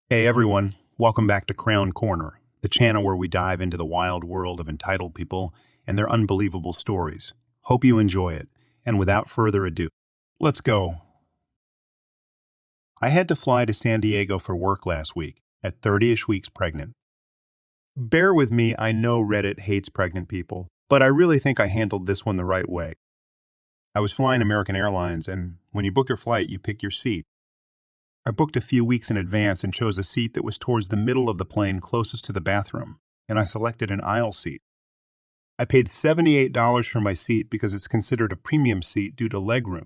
Hey everyone, welcome back to K-Korner, the channel where we dive into the wild world of entitled people and their unbelievable stories. Hope you enjoy it, and without further ado, let's go. I had to fly to San Diego for work last week, at 30-ish weeks pregnant. Bear with me, I know Reddit hates pregnant people, but I really think I handled this one the right way. I was flying American Airlines, and when you book your flight, you pick your seat. I booked a few weeks in advance and chose a seat that was towards the middle of the plane closest to the bathroom, and I selected an aisle seat. I paid $78 for my seat because it's considered a premium seat due to legroom.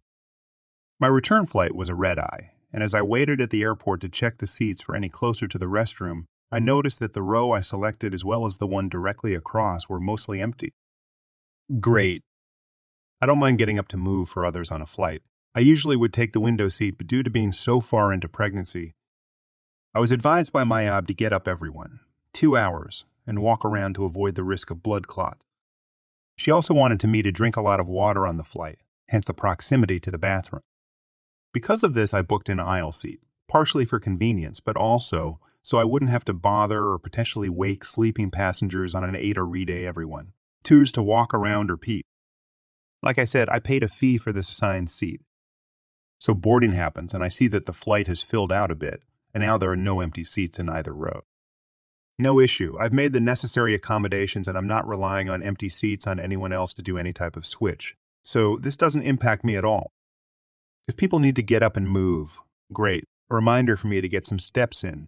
My return flight was a red-eye, and as I waited at the airport to check the seats for any closer to the restroom, I noticed that the row I selected as well as the one directly across were mostly empty. Great. I don't mind getting up to move for others on a flight. I usually would take the window seat, but due to being so far into pregnancy, I was advised by my OB to get up everyone, 2 hours, and walk around to avoid the risk of blood clot. She also wanted me to drink a lot of water on the flight, hence the proximity to the bathroom. Because of this, I booked an aisle seat, partially for convenience, but also so I wouldn't have to bother or potentially wake sleeping passengers on an 8 or reday everyone, 2s to walk around or pee. Like I said, I paid a fee for this assigned seat. So boarding happens, and I see that the flight has filled out a bit, and now there are no empty seats in either row. No issue. I've made the necessary accommodations, and I'm not relying on empty seats on anyone else to do any type of switch. So this doesn't impact me at all. If people need to get up and move, great. A reminder for me to get some steps in.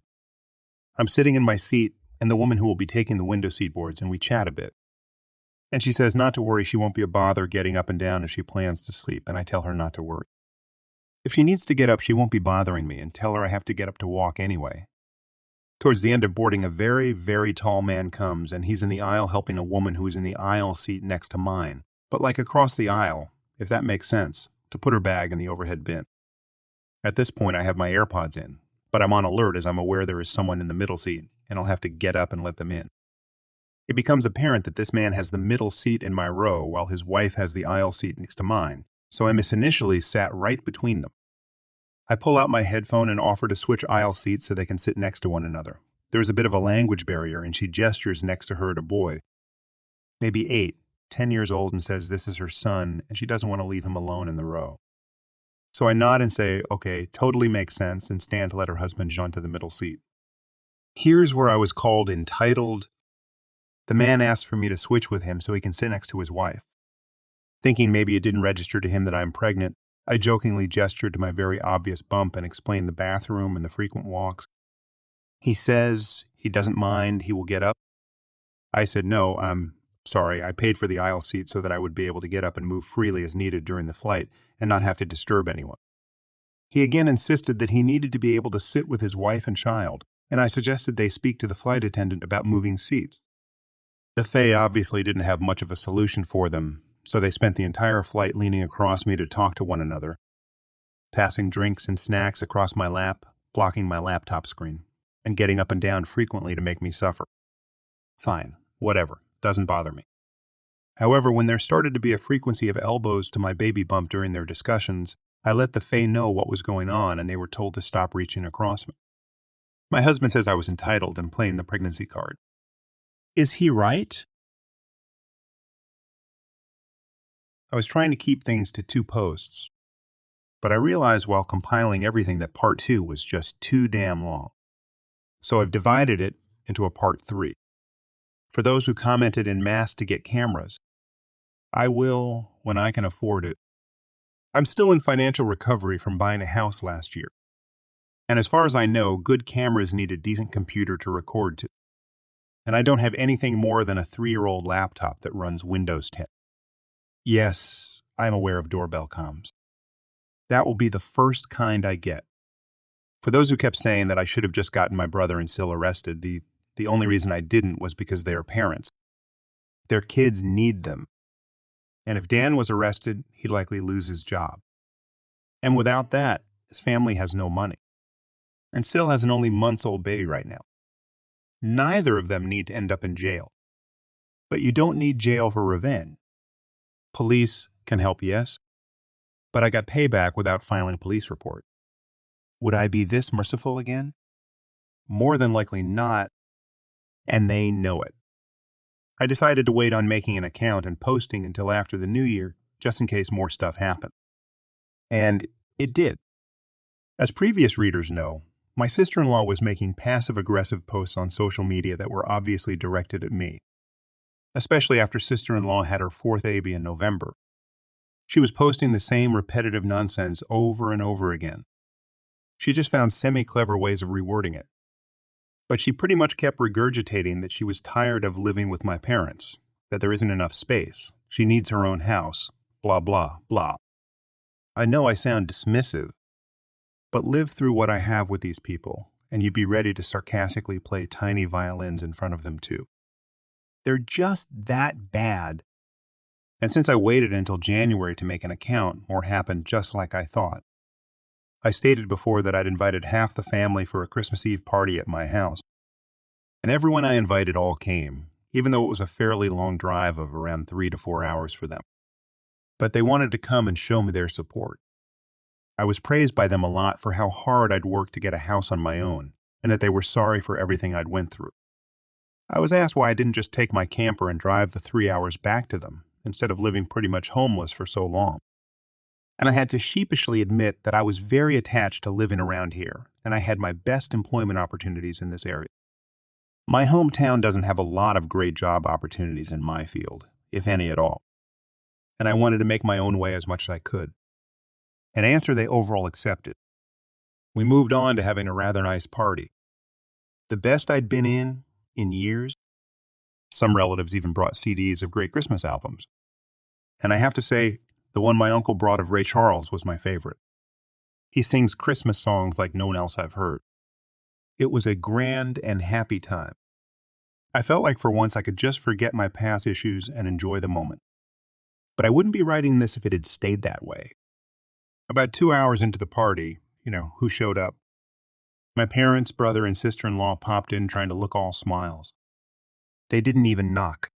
I'm sitting in my seat, and the woman who will be taking the window seat boards, and we chat a bit. And she says not to worry, she won't be a bother getting up and down as she plans to sleep, and I tell her not to worry. If she needs to get up, she won't be bothering me, and tell her I have to get up to walk anyway. Towards the end of boarding, a very, very tall man comes, and he's in the aisle helping a woman who is in the aisle seat next to mine, but like across the aisle, if that makes sense, to put her bag in the overhead bin. At this point, I have my AirPods in, but I'm on alert as I'm aware there is someone in the middle seat, and I'll have to get up and let them in. It becomes apparent that this man has the middle seat in my row while his wife has the aisle seat next to mine, so I initially sat right between them. I pull out my headphone and offer to switch aisle seats so they can sit next to one another. There is a bit of a language barrier, and she gestures next to her at a boy, maybe 8, 10 years old, and says this is her son, and she doesn't want to leave him alone in the row. So I nod and say, okay, totally makes sense, and stand to let her husband jaunt to the middle seat. Here's where I was called entitled. The man asked for me to switch with him so he can sit next to his wife. Thinking maybe it didn't register to him that I'm pregnant, I jokingly gestured to my very obvious bump and explained the bathroom and the frequent walks. He says he doesn't mind, he will get up. I said, no, I'm sorry, I paid for the aisle seat so that I would be able to get up and move freely as needed during the flight and not have to disturb anyone. He again insisted that he needed to be able to sit with his wife and child, and I suggested they speak to the flight attendant about moving seats. The Fae obviously didn't have much of a solution for them, so they spent the entire flight leaning across me to talk to one another, passing drinks and snacks across my lap, blocking my laptop screen, and getting up and down frequently to make me suffer. Fine, whatever, doesn't bother me. However, when there started to be a frequency of elbows to my baby bump during their discussions, I let the Fae know what was going on, and they were told to stop reaching across me. My husband says I was entitled and playing the pregnancy card. Is he right? I was trying to keep things to 2 posts, but I realized while compiling everything that part 2 was just too damn long. So I've divided it into a part 3. For those who commented en masse to get cameras, I will when I can afford it. I'm still in financial recovery from buying a house last year. And as far as I know, good cameras need a decent computer to record to. And I don't have anything more than a 3-year-old laptop that runs Windows 10. Yes, I'm aware of doorbell comms. That will be the first kind I get. For those who kept saying that I should have just gotten my brother and Sil arrested, the only reason I didn't was because they are parents. Their kids need them. And if Dan was arrested, he'd likely lose his job. And without that, his family has no money. And Sil has an only months-old baby right now. Neither of them need to end up in jail. But you don't need jail for revenge. Police can help, yes, but I got payback without filing a police report. Would I be this merciful again? More than likely not, and they know it. I decided to wait on making an account and posting until after the new year, just in case more stuff happened. And it did. As previous readers know, my sister-in-law was making passive-aggressive posts on social media that were obviously directed at me, especially after sister-in-law had her fourth baby in November. She was posting the same repetitive nonsense over and over again. She just found semi-clever ways of rewording it. But she pretty much kept regurgitating that she was tired of living with my parents, that there isn't enough space, she needs her own house, blah, blah, blah. I know I sound dismissive, but live through what I have with these people, and you'd be ready to sarcastically play tiny violins in front of them too. They're just that bad. And since I waited until January to make an account, more happened just like I thought. I stated before that I'd invited half the family for a Christmas Eve party at my house. And everyone I invited all came, even though it was a fairly long drive of around 3 to 4 hours for them. But they wanted to come and show me their support. I was praised by them a lot for how hard I'd worked to get a house on my own, and that they were sorry for everything I'd went through. I was asked why I didn't just take my camper and drive the 3 hours back to them, instead of living pretty much homeless for so long. And I had to sheepishly admit that I was very attached to living around here, and I had my best employment opportunities in this area. My hometown doesn't have a lot of great job opportunities in my field, if any at all, and I wanted to make my own way as much as I could. An answer they overall accepted. We moved on to having a rather nice party. The best I'd been in years. Some relatives even brought CDs of great Christmas albums. And I have to say, the one my uncle brought of Hurls was my favorite. He sings Christmas songs like no one else I've heard. It was a grand and happy time. I felt like for once I could just forget my past issues and enjoy the moment. But I wouldn't be writing this if it had stayed that way. About 2 hours into the party, who showed up? My parents, brother, and sister-in-law popped in trying to look all smiles. They didn't even knock.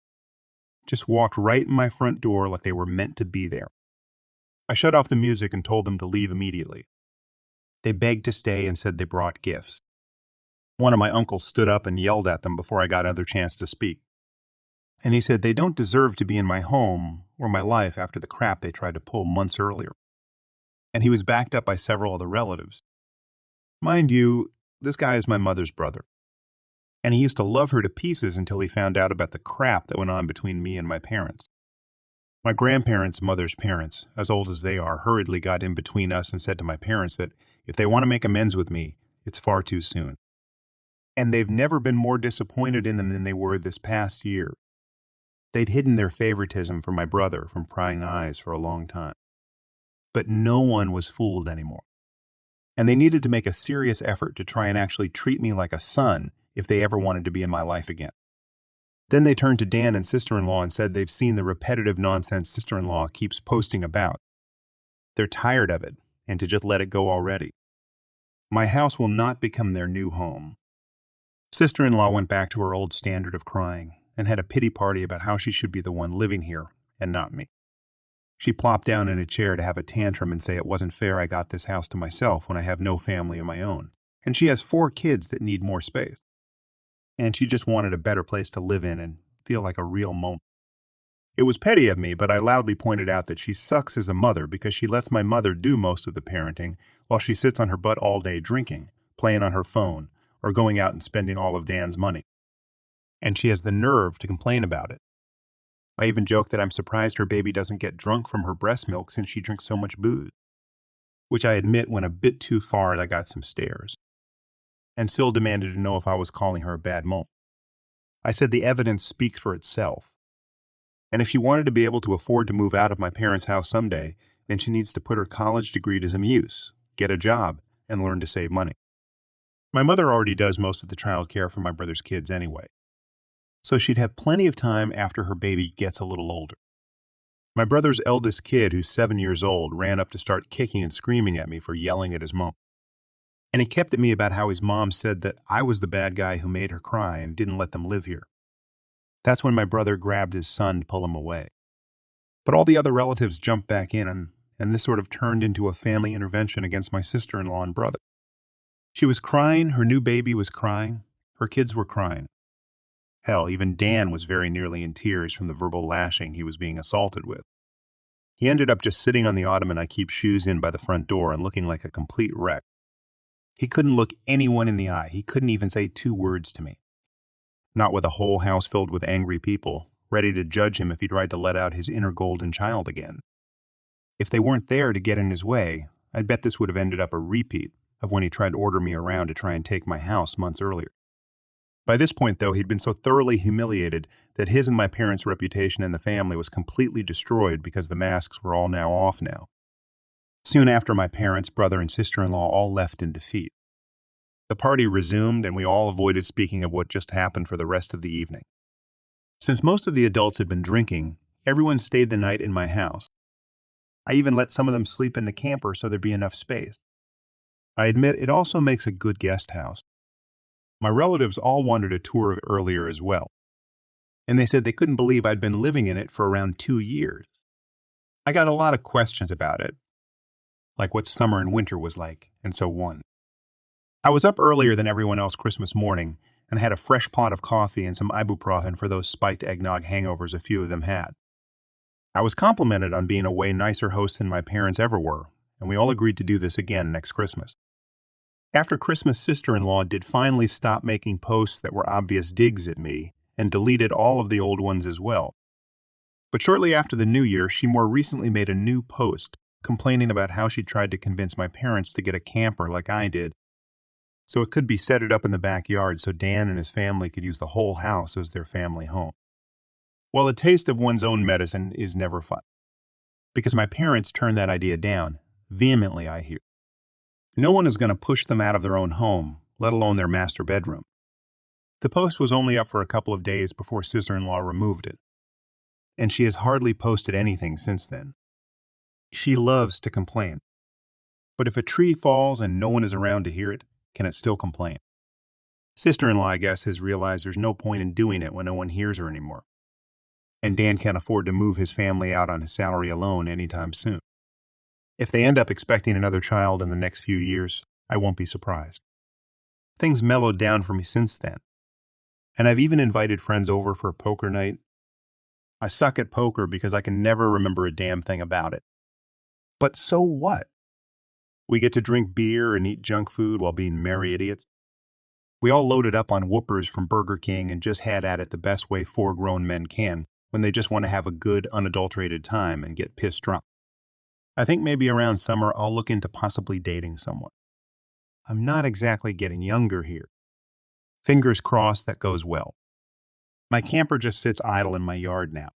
Just walked right in my front door like they were meant to be there. I shut off the music and told them to leave immediately. They begged to stay and said they brought gifts. One of my uncles stood up and yelled at them before I got another chance to speak. And he said they don't deserve to be in my home or my life after the crap they tried to pull months earlier. And he was backed up by several other relatives. Mind you, this guy is my mother's brother. And he used to love her to pieces until he found out about the crap that went on between me and my parents. My grandparents' mother's parents, as old as they are, hurriedly got in between us and said to my parents that if they want to make amends with me, it's far too soon. And they've never been more disappointed in them than they were this past year. They'd hidden their favoritism for my brother from prying eyes for a long time. But no one was fooled anymore. And they needed to make a serious effort to try and actually treat me like a son if they ever wanted to be in my life again. Then they turned to Dan and sister-in-law and said they've seen the repetitive nonsense sister-in-law keeps posting about. They're tired of it, and to just let it go already. My house will not become their new home. Sister-in-law went back to her old standard of crying and had a pity party about how she should be the one living here and not me. She plopped down in a chair to have a tantrum and say it wasn't fair I got this house to myself when I have no family of my own, and she has 4 kids that need more space. And she just wanted a better place to live in and feel like a real mom. It was petty of me, but I loudly pointed out that she sucks as a mother because she lets my mother do most of the parenting while she sits on her butt all day drinking, playing on her phone, or going out and spending all of Dan's money. And she has the nerve to complain about it. I even joked that I'm surprised her baby doesn't get drunk from her breast milk since she drinks so much booze, which I admit went a bit too far and I got some stares. And Syl demanded to know if I was calling her a bad mom. I said the evidence speaks for itself. And if she wanted to be able to afford to move out of my parents' house someday, then she needs to put her college degree to some use, get a job, and learn to save money. My mother already does most of the child care for my brother's kids anyway, so she'd have plenty of time after her baby gets a little older. My brother's eldest kid, who's 7 years old, ran up to start kicking and screaming at me for yelling at his mom. And he kept at me about how his mom said that I was the bad guy who made her cry and didn't let them live here. That's when my brother grabbed his son to pull him away. But all the other relatives jumped back in, and this sort of turned into a family intervention against my sister-in-law and brother. She was crying, her new baby was crying, her kids were crying. Hell, even Dan was very nearly in tears from the verbal lashing he was being assaulted with. He ended up just sitting on the ottoman I keep shoes in by the front door and looking like a complete wreck. He couldn't look anyone in the eye. He couldn't even say 2 words to me. Not with a whole house filled with angry people, ready to judge him if he tried to let out his inner golden child again. If they weren't there to get in his way, I'd bet this would have ended up a repeat of when he tried to order me around to try and take my house months earlier. By this point, though, he'd been so thoroughly humiliated that his and my parents' reputation in the family was completely destroyed because the masks were all now off now. Soon after, my parents, brother, and sister-in-law all left in defeat. The party resumed, and we all avoided speaking of what just happened for the rest of the evening. Since most of the adults had been drinking, everyone stayed the night in my house. I even let some of them sleep in the camper so there'd be enough space. I admit it also makes a good guest house. My relatives all wanted a tour earlier as well, and they said they couldn't believe I'd been living in it for around 2 years. I got a lot of questions about it, like what summer and winter was like, and so on. I was up earlier than everyone else Christmas morning and had a fresh pot of coffee and some ibuprofen for those spiked eggnog hangovers a few of them had. I was complimented on being a way nicer host than my parents ever were, and we all agreed to do this again next Christmas. After Christmas, sister-in-law did finally stop making posts that were obvious digs at me and deleted all of the old ones as well. But shortly after the New Year, she more recently made a new post complaining about how she tried to convince my parents to get a camper like I did, so it could be set it up in the backyard so Dan and his family could use the whole house as their family home. Well, a taste of one's own medicine is never fun, because my parents turned that idea down, vehemently I hear. No one is going to push them out of their own home, let alone their master bedroom. The post was only up for a couple of days before sister-in-law removed it, and she has hardly posted anything since then. She loves to complain, but if a tree falls and no one is around to hear it, can it still complain? Sister-in-law, I guess, has realized there's no point in doing it when no one hears her anymore, and Dan can't afford to move his family out on his salary alone anytime soon. If they end up expecting another child in the next few years, I won't be surprised. Things mellowed down for me since then, and I've even invited friends over for a poker night. I suck at poker because I can never remember a damn thing about it. But so what? We get to drink beer and eat junk food while being merry idiots. We all loaded up on Whoopers from Burger King and just had at it the best way 4 grown men can when they just want to have a good, unadulterated time and get pissed drunk. I think maybe around summer I'll look into possibly dating someone. I'm not exactly getting younger here. Fingers crossed that goes well. My camper just sits idle in my yard now.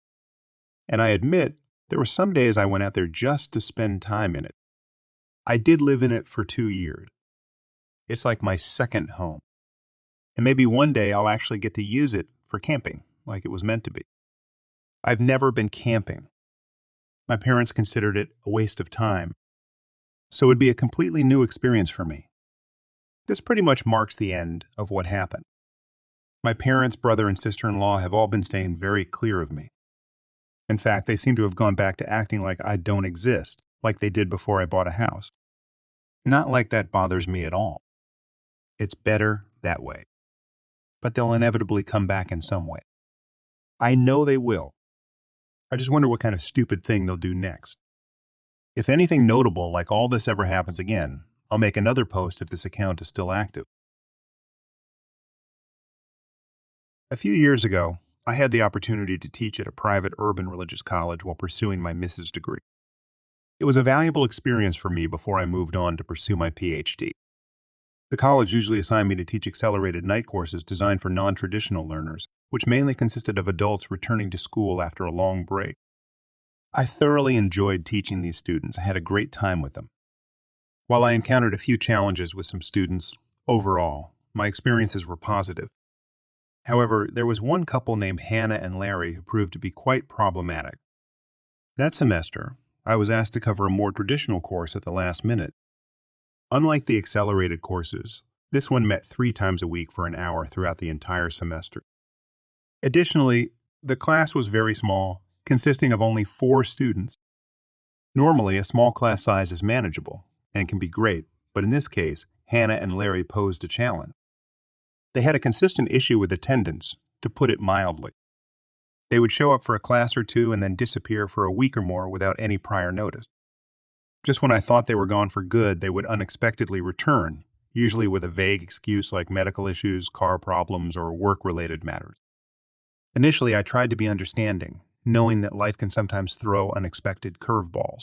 And I admit, there were some days I went out there just to spend time in it. I did live in it for 2 years. It's like my second home. And maybe one day I'll actually get to use it for camping, like it was meant to be. I've never been camping. My parents considered it a waste of time, so it would be a completely new experience for me. This pretty much marks the end of what happened. My parents, brother, and sister-in-law have all been staying very clear of me. In fact, they seem to have gone back to acting like I don't exist, like they did before I bought a house. Not like that bothers me at all. It's better that way. But they'll inevitably come back in some way. I know they will. I just wonder what kind of stupid thing they'll do next. If anything notable like all this ever happens again, I'll make another post if this account is still active. A few years ago, I had the opportunity to teach at a private urban religious college while pursuing my Mrs. degree. It was a valuable experience for me before I moved on to pursue my PhD. The college usually assigned me to teach accelerated night courses designed for non-traditional learners, which mainly consisted of adults returning to school after a long break. I thoroughly enjoyed teaching these students. I had a great time with them. While I encountered a few challenges with some students, overall, my experiences were positive. However, there was one couple named Hannah and Larry who proved to be quite problematic. That semester, I was asked to cover a more traditional course at the last minute. Unlike the accelerated courses, this one met 3 times a week for an hour throughout the entire semester. Additionally, the class was very small, consisting of only 4 students. Normally, a small class size is manageable and can be great, but in this case, Hannah and Larry posed a challenge. They had a consistent issue with attendance, to put it mildly. They would show up for a class or two and then disappear for a week or more without any prior notice. Just when I thought they were gone for good, they would unexpectedly return, usually with a vague excuse like medical issues, car problems, or work-related matters. Initially, I tried to be understanding, knowing that life can sometimes throw unexpected curveballs.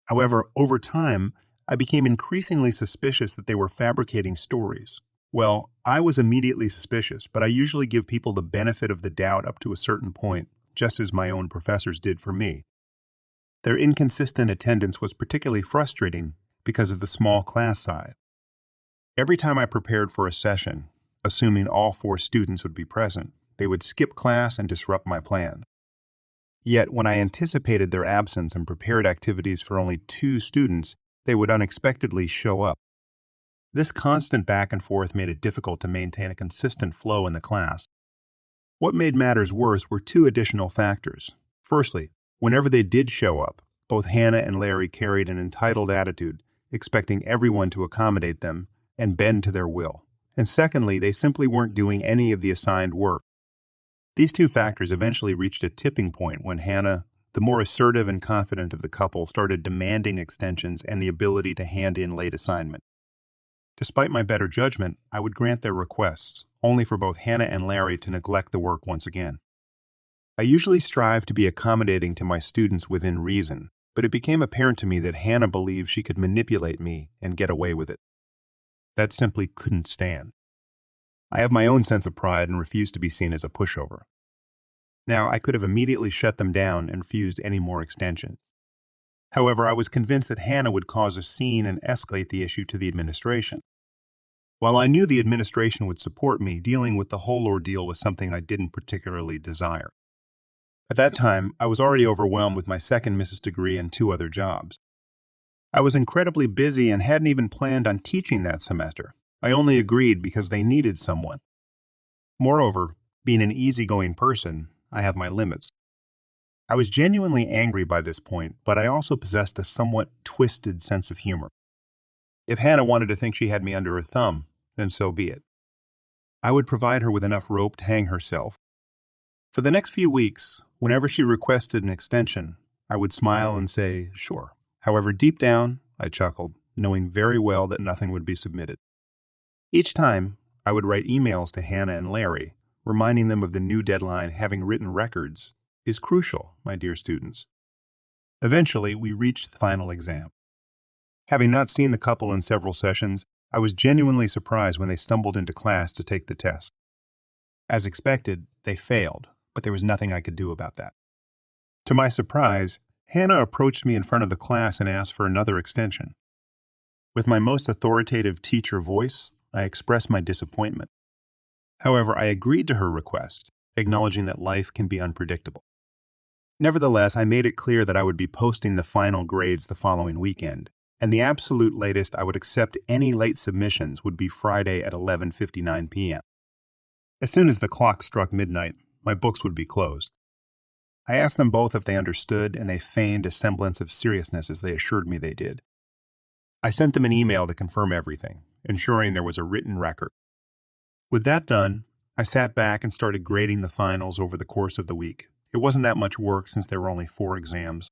However, over time, I became increasingly suspicious that they were fabricating stories. Well, I was immediately suspicious, but I usually give people the benefit of the doubt up to a certain point, just as my own professors did for me. Their inconsistent attendance was particularly frustrating because of the small class size. Every time I prepared for a session, assuming all 4 students would be present, they would skip class and disrupt my plans. Yet, when I anticipated their absence and prepared activities for only 2 students, they would unexpectedly show up. This constant back and forth made it difficult to maintain a consistent flow in the class. What made matters worse were 2 additional factors. Firstly, whenever they did show up, both Hannah and Larry carried an entitled attitude, expecting everyone to accommodate them and bend to their will. And secondly, they simply weren't doing any of the assigned work. These 2 factors eventually reached a tipping point when Hannah, the more assertive and confident of the couple, started demanding extensions and the ability to hand in late assignment. Despite my better judgment, I would grant their requests, only for both Hannah and Larry to neglect the work once again. I usually strive to be accommodating to my students within reason, but it became apparent to me that Hannah believed she could manipulate me and get away with it. That simply couldn't stand. I have my own sense of pride and refused to be seen as a pushover. Now, I could have immediately shut them down and refused any more extensions. However, I was convinced that Hannah would cause a scene and escalate the issue to the administration. While I knew the administration would support me, dealing with the whole ordeal was something I didn't particularly desire. At that time, I was already overwhelmed with my second Mrs. degree and 2 other jobs. I was incredibly busy and hadn't even planned on teaching that semester. I only agreed because they needed someone. Moreover, being an easygoing person, I have my limits. I was genuinely angry by this point, but I also possessed a somewhat twisted sense of humor. If Hannah wanted to think she had me under her thumb, then so be it. I would provide her with enough rope to hang herself. For the next few weeks, whenever she requested an extension, I would smile and say, sure. However, deep down, I chuckled, knowing very well that nothing would be submitted. Each time, I would write emails to Hannah and Larry, reminding them of the new deadline. Having written records is crucial, my dear students. Eventually, we reached the final exam. Having not seen the couple in several sessions, I was genuinely surprised when they stumbled into class to take the test. As expected, they failed, but there was nothing I could do about that. To my surprise, Hannah approached me in front of the class and asked for another extension. With my most authoritative teacher voice, I expressed my disappointment. However, I agreed to her request, acknowledging that life can be unpredictable. Nevertheless, I made it clear that I would be posting the final grades the following weekend, and the absolute latest I would accept any late submissions would be Friday at 11:59 p.m. As soon as the clock struck midnight, my books would be closed. I asked them both if they understood, and they feigned a semblance of seriousness as they assured me they did. I sent them an email to confirm everything, ensuring there was a written record. With that done, I sat back and started grading the finals over the course of the week. It wasn't that much work since there were only 4 exams.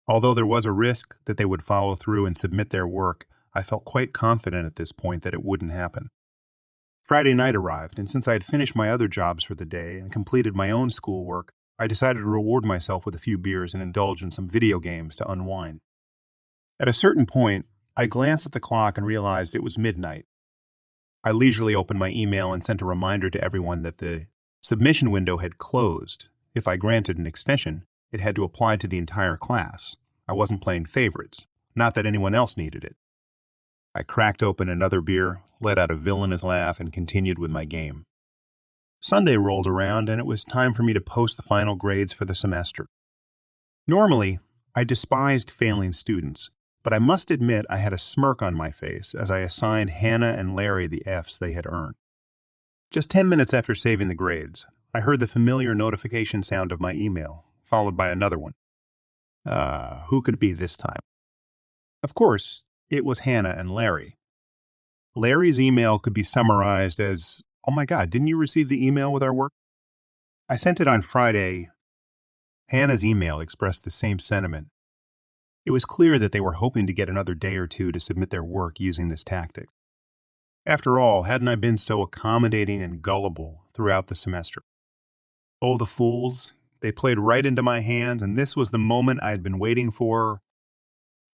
Although there was a risk that they would follow through and submit their work, I felt quite confident at this point that it wouldn't happen. Friday night arrived, and since I had finished my other jobs for the day and completed my own schoolwork, I decided to reward myself with a few beers and indulge in some video games to unwind. At a certain point, I glanced at the clock and realized it was midnight. I leisurely opened my email and sent a reminder to everyone that the submission window had closed. If I granted an extension, it had to apply to the entire class. I wasn't playing favorites, not that anyone else needed it. I cracked open another beer, let out a villainous laugh, and continued with my game. Sunday rolled around, and it was time for me to post the final grades for the semester. Normally, I despised failing students, but I must admit I had a smirk on my face as I assigned Hannah and Larry the Fs they had earned. Just 10 minutes after saving the grades, I heard the familiar notification sound of my email, followed by another one. Who could it be this time? Of course, it was Hannah and Larry. Larry's email could be summarized as, "Oh my God, didn't you receive the email with our work?" I sent it on Friday. Hannah's email expressed the same sentiment. It was clear that they were hoping to get another day or two to submit their work using this tactic. After all, hadn't I been so accommodating and gullible throughout the semester? Oh, the fools. They played right into my hands, and this was the moment I had been waiting for.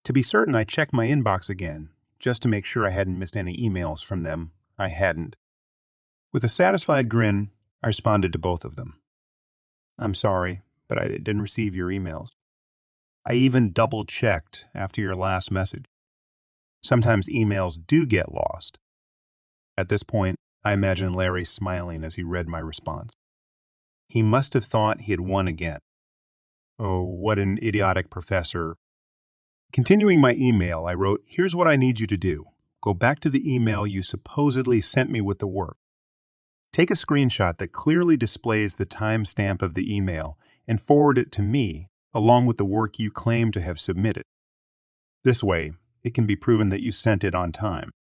To be certain, I checked my inbox again, just to make sure I hadn't missed any emails from them. I hadn't. With a satisfied grin, I responded to both of them. "I'm sorry, but I didn't receive your emails. I even double-checked after your last message. Sometimes emails do get lost." At this point, I imagined Larry smiling as he read my response. He must have thought he had won again. Oh, what an idiotic professor. Continuing my email, I wrote, "Here's what I need you to do. Go back to the email you supposedly sent me with the work. Take a screenshot that clearly displays the timestamp of the email and forward it to me along with the work you claim to have submitted. This way, it can be proven that you sent it on time."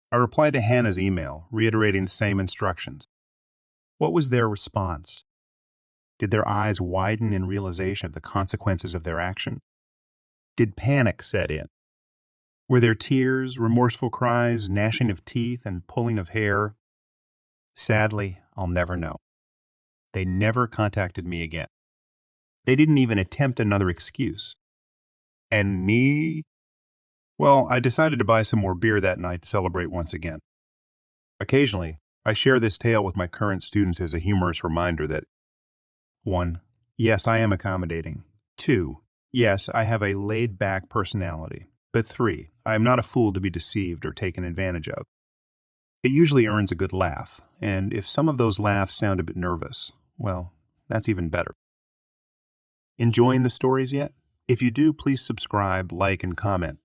I replied to Hannah's email, reiterating the same instructions. What was their response? Did their eyes widen in realization of the consequences of their action? Did panic set in? Were there tears, remorseful cries, gnashing of teeth, and pulling of hair? Sadly, I'll never know. They never contacted me again. They didn't even attempt another excuse. And me? Well, I decided to buy some more beer that night to celebrate once again. Occasionally, I share this tale with my current students as a humorous reminder that 1. Yes, I am accommodating. 2. Yes, I have a laid-back personality. But 3. I am not a fool to be deceived or taken advantage of. It usually earns a good laugh, and if some of those laughs sound a bit nervous, well, that's even better. Enjoying the stories yet? If you do, please subscribe, like, and comment.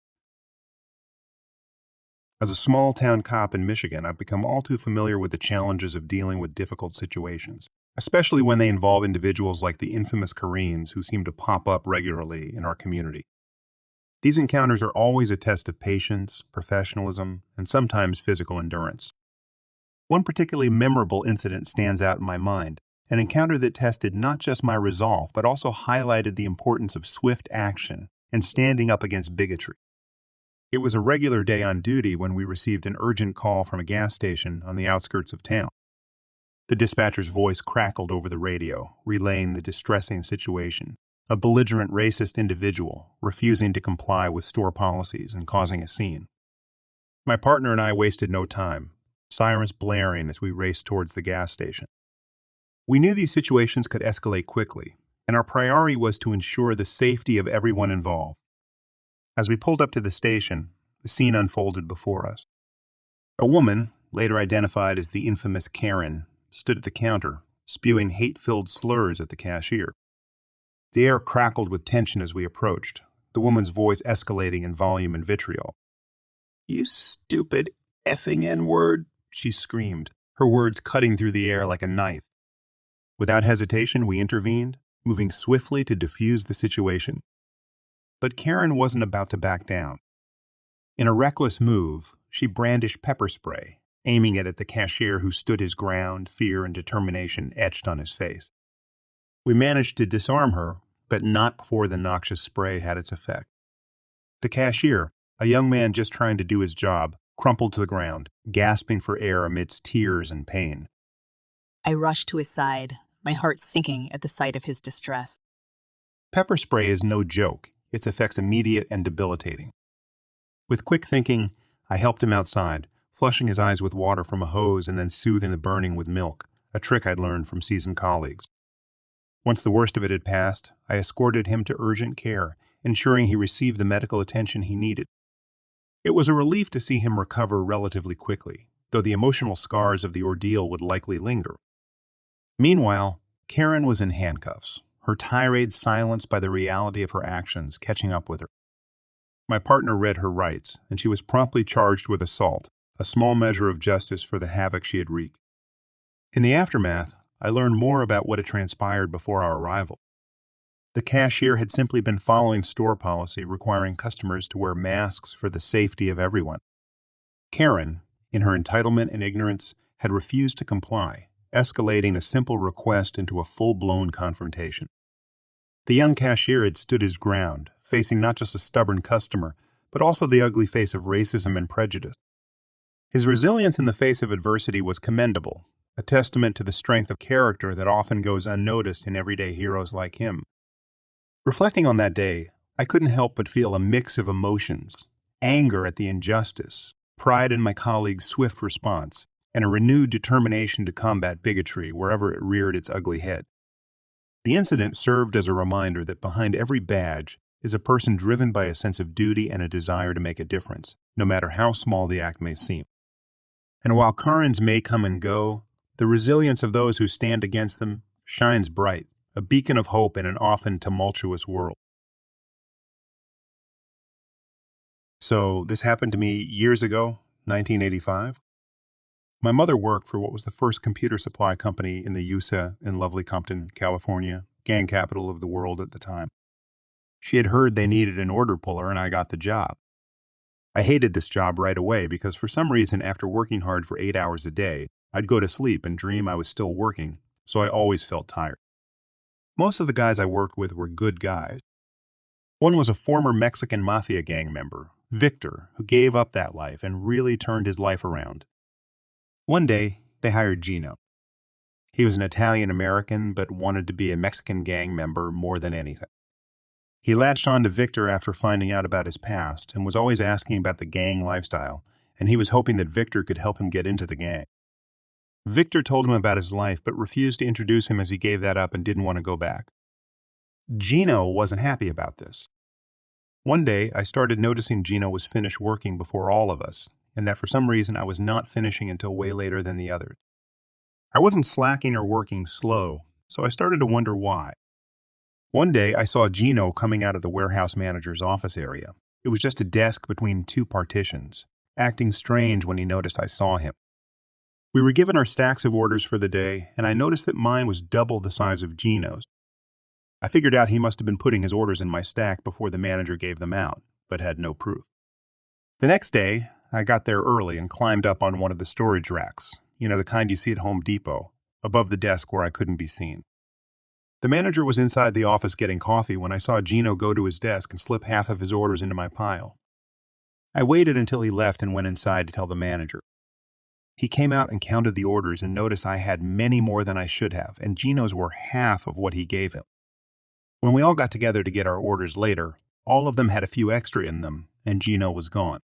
As a small-town cop in Michigan, I've become all too familiar with the challenges of dealing with difficult situations, especially when they involve individuals like the infamous Koreans who seem to pop up regularly in our community. These encounters are always a test of patience, professionalism, and sometimes physical endurance. One particularly memorable incident stands out in my mind, an encounter that tested not just my resolve, but also highlighted the importance of swift action and standing up against bigotry. It was a regular day on duty when we received an urgent call from a gas station on the outskirts of town. The dispatcher's voice crackled over the radio, relaying the distressing situation. A belligerent racist individual refusing to comply with store policies and causing a scene. My partner and I wasted no time, sirens blaring as we raced towards the gas station. We knew these situations could escalate quickly, and our priority was to ensure the safety of everyone involved. As we pulled up to the station, the scene unfolded before us. A woman, later identified as the infamous Karen, stood at the counter, spewing hate-filled slurs at the cashier. The air crackled with tension as we approached, the woman's voice escalating in volume and vitriol. "You stupid effing N-word," she screamed, her words cutting through the air like a knife. Without hesitation, we intervened, moving swiftly to defuse the situation. But Karen wasn't about to back down. In a reckless move, she brandished pepper spray, aiming it at the cashier who stood his ground, fear and determination etched on his face. We managed to disarm her, but not before the noxious spray had its effect. The cashier, a young man just trying to do his job, crumpled to the ground, gasping for air amidst tears and pain. I rushed to his side, my heart sinking at the sight of his distress. Pepper spray is no joke, its effects immediate and debilitating. With quick thinking, I helped him outside, flushing his eyes with water from a hose and then soothing the burning with milk, a trick I'd learned from seasoned colleagues. Once the worst of it had passed, I escorted him to urgent care, ensuring he received the medical attention he needed. It was a relief to see him recover relatively quickly, though the emotional scars of the ordeal would likely linger. Meanwhile, Karen was in handcuffs, her tirade silenced by the reality of her actions catching up with her. My partner read her rights, and she was promptly charged with assault, a small measure of justice for the havoc she had wreaked. In the aftermath, I learned more about what had transpired before our arrival. The cashier had simply been following store policy requiring customers to wear masks for the safety of everyone. Karen, in her entitlement and ignorance, had refused to comply, escalating a simple request into a full-blown confrontation. The young cashier had stood his ground, facing not just a stubborn customer, but also the ugly face of racism and prejudice. His resilience in the face of adversity was commendable, a testament to the strength of character that often goes unnoticed in everyday heroes like him. Reflecting on that day, I couldn't help but feel a mix of emotions: anger at the injustice, pride in my colleague's swift response, and a renewed determination to combat bigotry wherever it reared its ugly head. The incident served as a reminder that behind every badge is a person driven by a sense of duty and a desire to make a difference, no matter how small the act may seem. And while Karens may come and go, the resilience of those who stand against them shines bright, a beacon of hope in an often tumultuous world. So this happened to me years ago, 1985. My mother worked for what was the first computer supply company in the USA in lovely Compton, California, gang capital of the world at the time. She had heard they needed an order puller, and I got the job. I hated this job right away because for some reason, after working hard for 8 hours a day, I'd go to sleep and dream I was still working, so I always felt tired. Most of the guys I worked with were good guys. One was a former Mexican mafia gang member, Victor, who gave up that life and really turned his life around. One day, they hired Gino. He was an Italian-American but wanted to be a Mexican gang member more than anything. He latched on to Victor after finding out about his past and was always asking about the gang lifestyle, and he was hoping that Victor could help him get into the gang. Victor told him about his life but refused to introduce him as he gave that up and didn't want to go back. Gino wasn't happy about this. One day, I started noticing Gino was finished working before all of us, and that for some reason I was not finishing until way later than the others. I wasn't slacking or working slow, so I started to wonder why. One day, I saw Gino coming out of the warehouse manager's office area. It was just a desk between two partitions, acting strange when he noticed I saw him. We were given our stacks of orders for the day, and I noticed that mine was double the size of Gino's. I figured out he must have been putting his orders in my stack before the manager gave them out, but had no proof. The next day, I got there early and climbed up on one of the storage racks, the kind you see at Home Depot, above the desk where I couldn't be seen. The manager was inside the office getting coffee when I saw Gino go to his desk and slip half of his orders into my pile. I waited until he left and went inside to tell the manager. He came out and counted the orders and noticed I had many more than I should have, and Gino's were half of what he gave him. When we all got together to get our orders later, all of them had a few extra in them, and Gino was gone.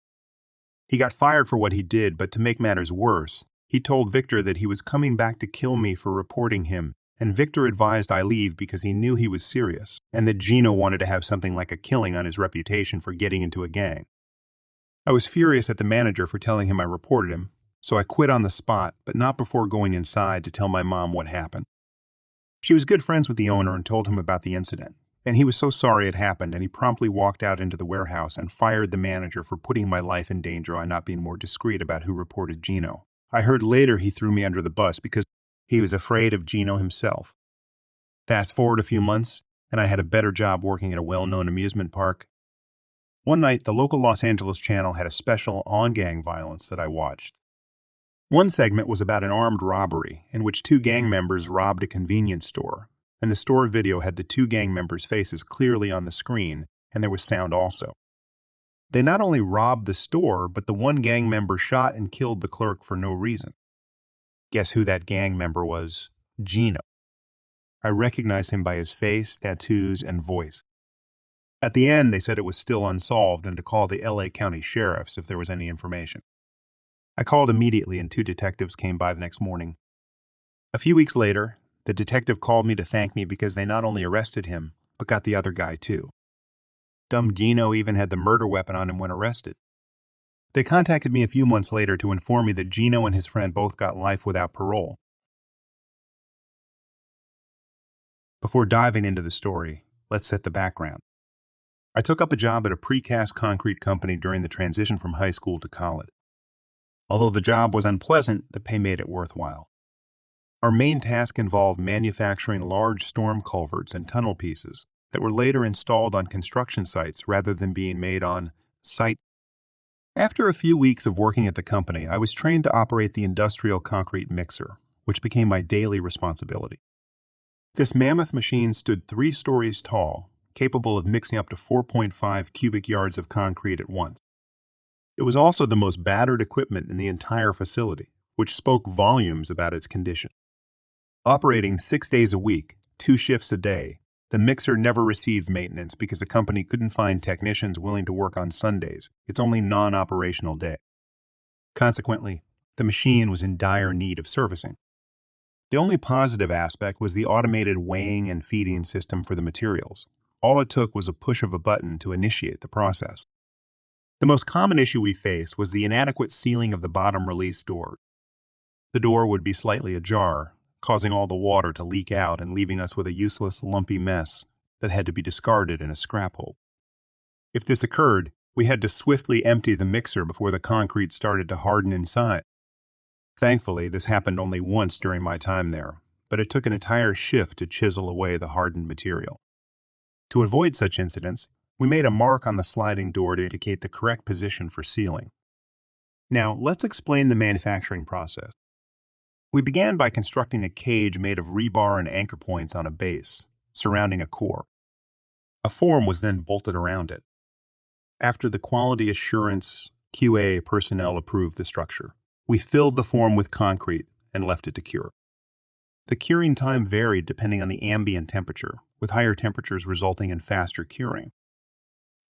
He got fired for what he did, but to make matters worse, he told Victor that he was coming back to kill me for reporting him, and Victor advised I leave because he knew he was serious, and that Gino wanted to have something like a killing on his reputation for getting into a gang. I was furious at the manager for telling him I reported him, so I quit on the spot, but not before going inside to tell my mom what happened. She was good friends with the owner and told him about the incident, and he was so sorry it happened, and he promptly walked out into the warehouse and fired the manager for putting my life in danger by not being more discreet about who reported Gino. I heard later he threw me under the bus because he was afraid of Gino himself. Fast forward a few months, and I had a better job working at a well-known amusement park. One night, the local Los Angeles channel had a special on gang violence that I watched. One segment was about an armed robbery in which two gang members robbed a convenience store, and the store video had the two gang members' faces clearly on the screen, and there was sound also. They not only robbed the store, but the one gang member shot and killed the clerk for no reason. Guess who that gang member was? Gino. I recognized him by his face, tattoos, and voice. At the end, they said it was still unsolved and to call the LA County Sheriffs if there was any information. I called immediately and 2 detectives came by the next morning. A few weeks later, the detective called me to thank me because they not only arrested him, but got the other guy too. Dumb Gino even had the murder weapon on him when arrested. They contacted me a few months later to inform me that Gino and his friend both got life without parole. Before diving into the story, let's set the background. I took up a job at a precast concrete company during the transition from high school to college. Although the job was unpleasant, the pay made it worthwhile. Our main task involved manufacturing large storm culverts and tunnel pieces that were later installed on construction sites rather than being made on site. After a few weeks of working at the company, I was trained to operate the industrial concrete mixer, which became my daily responsibility. This mammoth machine stood 3 stories tall, capable of mixing up to 4.5 cubic yards of concrete at once. It was also the most battered equipment in the entire facility, which spoke volumes about its condition. Operating 6 days a week, 2 shifts a day, the mixer never received maintenance because the company couldn't find technicians willing to work on Sundays, its only non-operational day. Consequently, the machine was in dire need of servicing. The only positive aspect was the automated weighing and feeding system for the materials. All it took was a push of a button to initiate the process. The most common issue we faced was the inadequate sealing of the bottom release door. The door would be slightly ajar, causing all the water to leak out and leaving us with a useless, lumpy mess that had to be discarded in a scrap hole. If this occurred, we had to swiftly empty the mixer before the concrete started to harden inside. Thankfully, this happened only once during my time there, but it took an entire shift to chisel away the hardened material. To avoid such incidents, we made a mark on the sliding door to indicate the correct position for sealing. Now, let's explain the manufacturing process. We began by constructing a cage made of rebar and anchor points on a base, surrounding a core. A form was then bolted around it. After the quality assurance QA personnel approved the structure, we filled the form with concrete and left it to cure. The curing time varied depending on the ambient temperature, with higher temperatures resulting in faster curing.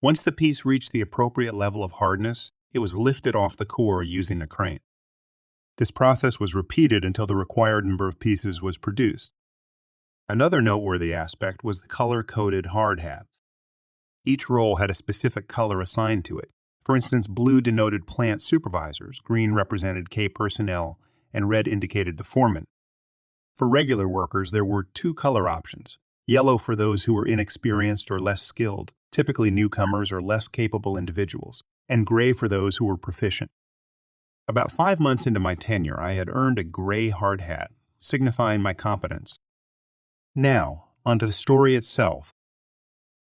Once the piece reached the appropriate level of hardness, it was lifted off the core using a crane. This process was repeated until the required number of pieces was produced. Another noteworthy aspect was the color-coded hard hats. Each roll had a specific color assigned to it. For instance, blue denoted plant supervisors, green represented K personnel, and red indicated the foreman. For regular workers, there were 2 color options: yellow for those who were inexperienced or less skilled, typically newcomers or less capable individuals, and gray for those who were proficient. About 5 months into my tenure, I had earned a gray hard hat, signifying my competence. Now, onto the story itself.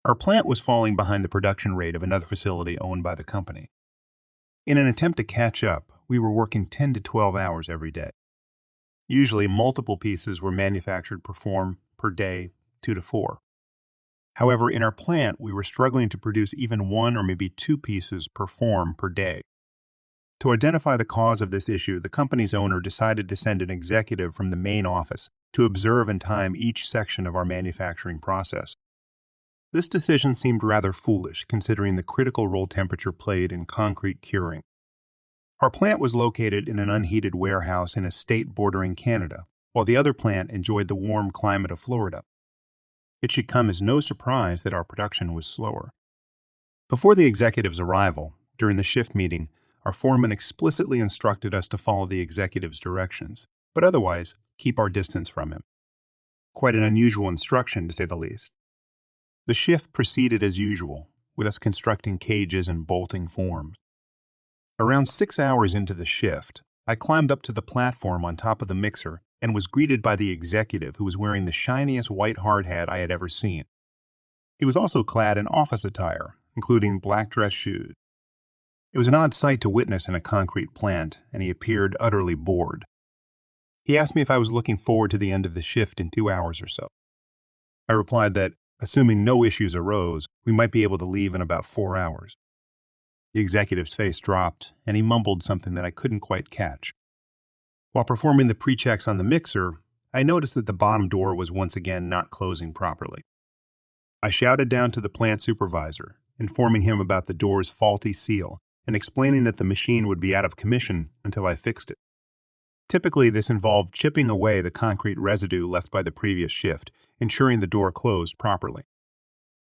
Our plant was falling behind the production rate of another facility owned by the company. In an attempt to catch up, we were working 10 to 12 hours every day. Usually, multiple pieces were manufactured per form per day, 2 to 4. However, in our plant, we were struggling to produce even 1 or maybe 2 pieces per form per day. To identify the cause of this issue, the company's owner decided to send an executive from the main office to observe and time each section of our manufacturing process. This decision seemed rather foolish, considering the critical role temperature played in concrete curing. Our plant was located in an unheated warehouse in a state bordering Canada, while the other plant enjoyed the warm climate of Florida. It should come as no surprise that our production was slower. Before the executive's arrival, during the shift meeting, our foreman explicitly instructed us to follow the executive's directions, but otherwise keep our distance from him. Quite an unusual instruction, to say the least. The shift proceeded as usual, with us constructing cages and bolting forms. Around 6 hours into the shift, I climbed up to the platform on top of the mixer and was greeted by the executive, who was wearing the shiniest white hard hat I had ever seen. He was also clad in office attire, including black dress shoes. It was an odd sight to witness in a concrete plant, and he appeared utterly bored. He asked me if I was looking forward to the end of the shift in 2 hours or so. I replied that, assuming no issues arose, we might be able to leave in about 4 hours. The executive's face dropped, and he mumbled something that I couldn't quite catch. While performing the pre-checks on the mixer, I noticed that the bottom door was once again not closing properly. I shouted down to the plant supervisor, informing him about the door's faulty seal and explaining that the machine would be out of commission until I fixed it. Typically, this involved chipping away the concrete residue left by the previous shift, ensuring the door closed properly.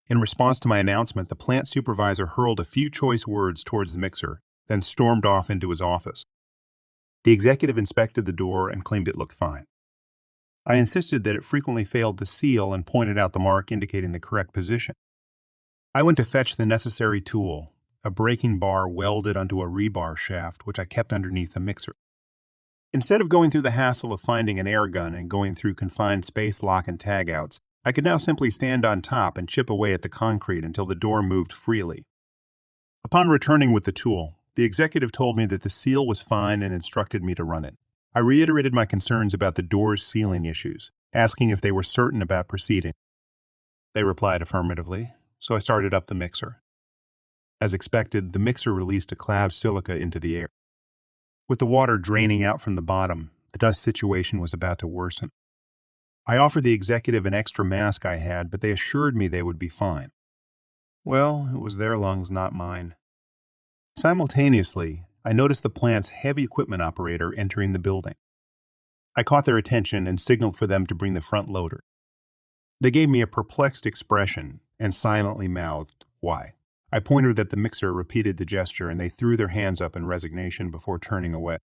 In response to my announcement, the plant supervisor hurled a few choice words towards the mixer, then stormed off into his office. The executive inspected the door and claimed it looked fine. I insisted that it frequently failed to seal and pointed out the mark indicating the correct position. I went to fetch the necessary tool, a braking bar welded onto a rebar shaft which I kept underneath the mixer. Instead of going through the hassle of finding an air gun and going through confined space lock and tagouts, I could now simply stand on top and chip away at the concrete until the door moved freely. Upon returning with the tool, The executive told me that the seal was fine and instructed me to run it. I reiterated my concerns about the door's sealing issues, asking if they were certain about proceeding. They replied affirmatively, so I started up the mixer. As expected, the mixer released a cloud of silica into the air. With the water draining out from the bottom, the dust situation was about to worsen. I offered the executive an extra mask I had, but they assured me they would be fine. Well, it was their lungs, not mine. Simultaneously, I noticed the plant's heavy equipment operator entering the building. I caught their attention and signaled for them to bring the front loader. They gave me a perplexed expression and silently mouthed, "Why?" I pointed at the mixer, repeated the gesture, and they threw their hands up in resignation before turning away.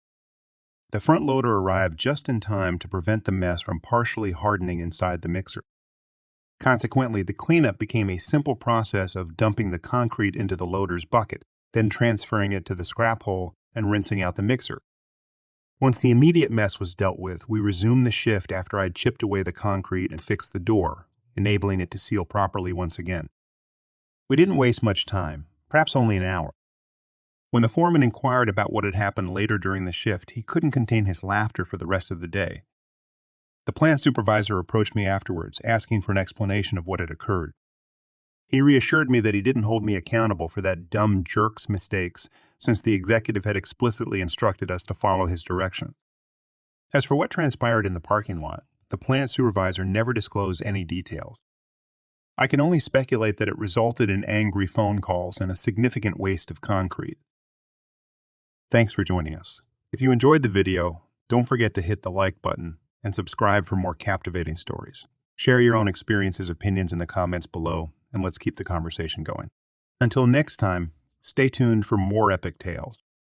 The front loader arrived just in time to prevent the mess from partially hardening inside the mixer. Consequently, the cleanup became a simple process of dumping the concrete into the loader's bucket, then transferring it to the scrap hole and rinsing out the mixer. Once the immediate mess was dealt with, we resumed the shift after I'd chipped away the concrete and fixed the door, enabling it to seal properly once again. We didn't waste much time, perhaps only an hour. When the foreman inquired about what had happened later during the shift, he couldn't contain his laughter for the rest of the day. The plant supervisor approached me afterwards, asking for an explanation of what had occurred. He reassured me that he didn't hold me accountable for that dumb jerk's mistakes, since the executive had explicitly instructed us to follow his direction. As for what transpired in the parking lot, the plant supervisor never disclosed any details. I can only speculate that it resulted in angry phone calls and a significant waste of concrete. Thanks for joining us. If you enjoyed the video, don't forget to hit the like button and subscribe for more captivating stories. Share your own experiences, opinions in the comments below, and let's keep the conversation going. Until next time, stay tuned for more epic tales.